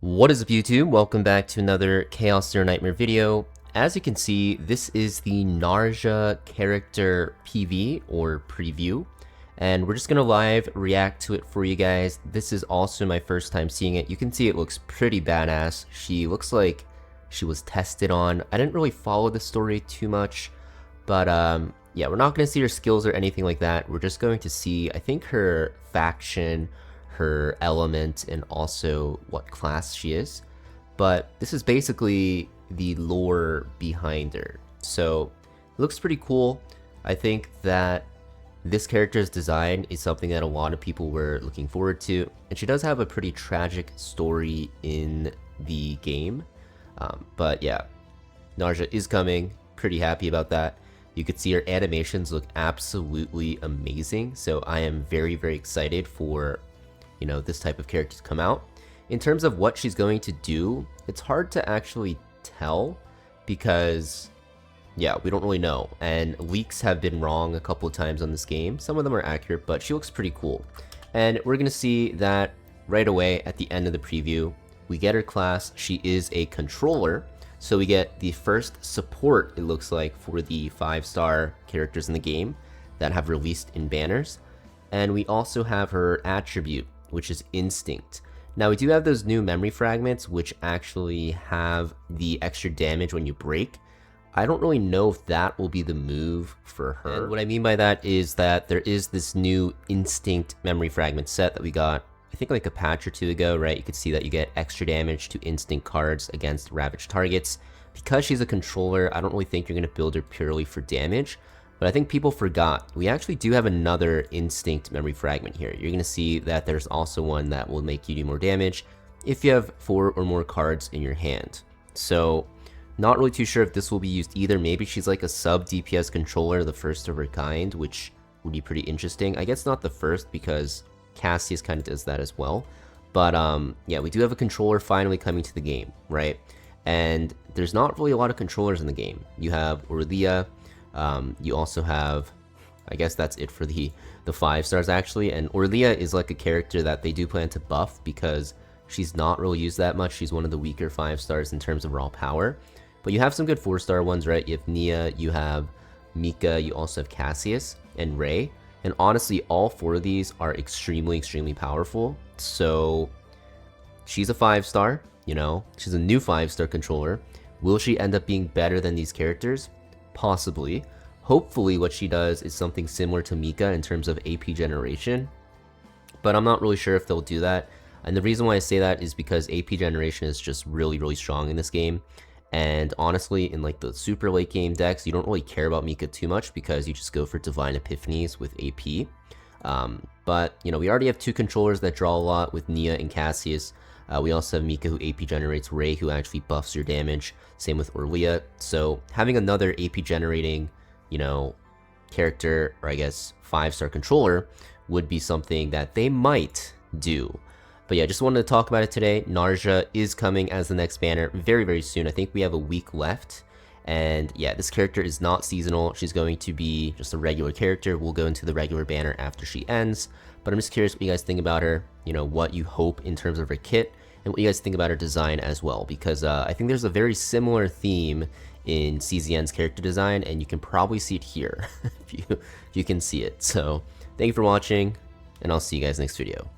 What is up, YouTube? Welcome back to another Chaos Zero Nightmare video. As you can see, this is the Narja character PV or preview, and we're just gonna live react to it for you guys. This is also my first time seeing it. You can see it looks pretty badass. She looks like she was tested on. I didn't really follow the story too much, but yeah, we're not gonna see her skills or anything like that. We're just going to see, I think, her faction, her element, and also what class she is. But this is basically the lore behind her. So it looks pretty cool. I think that this character's design is something that a lot of people were looking forward to, and she does have a pretty tragic story in the game. But yeah, Narja is coming. Pretty happy about that. You could see her animations look absolutely amazing, so I am very excited for this type of character to come out. In terms of what she's going to do, it's hard to actually tell because yeah, we don't really know, and leaks have been wrong a couple of times on this game. Some of them are accurate, but she looks pretty cool, and we're gonna see that right away at the end of the preview. We get her class. She is a controller, so we get the first support, it looks like, for the 5-star characters in the game that have released in banners. And we also have her attribute, which is instinct. Now we do have those new memory fragments which actually have the extra damage when you break. I don't really know if that will be the move for her. And what I mean by that is that there is this new instinct memory fragment set that we got, I think, like a patch or two ago, right? You could see that you get extra damage to instinct cards against ravaged targets. Because she's a controller, I don't really think you're going to build her purely for damage. But I think people forgot, we actually do have another instinct memory fragment here. You're going to see that there's also one that will make you do more damage if you have 4 or more cards in your hand. So not really too sure if this will be used either. Maybe she's like a sub DPS controller, the first of her kind, which would be pretty interesting. I guess not the first because Cassius kind of does that as well. But yeah, we do have a controller finally coming to the game, right? And there's not really a lot of controllers in the game. You have Orlia. You also have, I guess that's it for the 5 stars actually, and Orlia is like a character that they do plan to buff because she's not really used that much. She's one of the weaker 5 stars in terms of raw power, but you have some good 4-star ones, right? You have Nia, you have Mika, you also have Cassius and Ray, and honestly all 4 of these are extremely powerful. So she's a 5-star, she's a new 5-star controller. Will she end up being better than these characters? Possibly. Hopefully what she does is something similar to Mika in terms of AP generation, but I'm not really sure if they'll do that. And the reason why I say that is because AP generation is just really strong in this game, and honestly in like the super late game decks you don't really care about Mika too much because you just go for divine epiphanies with AP. But we already have 2 controllers that draw a lot with Nia and Cassius. We also have Mika, who AP generates, Ray, who actually buffs your damage, same with Orlia. So having another AP generating, character, or I guess 5-star controller, would be something that they might do. But yeah, just wanted to talk about it today. Narja is coming as the next banner very soon. I think we have a week left. And yeah, this character is not seasonal. She's going to be just a regular character. We'll go into the regular banner after she ends. But I'm just curious what you guys think about her, what you hope in terms of her kit, and what you guys think about her design as well, because I think there's a very similar theme in CZN's character design, and you can probably see it here if you can see it. So thank you for watching, and I'll see you guys next video.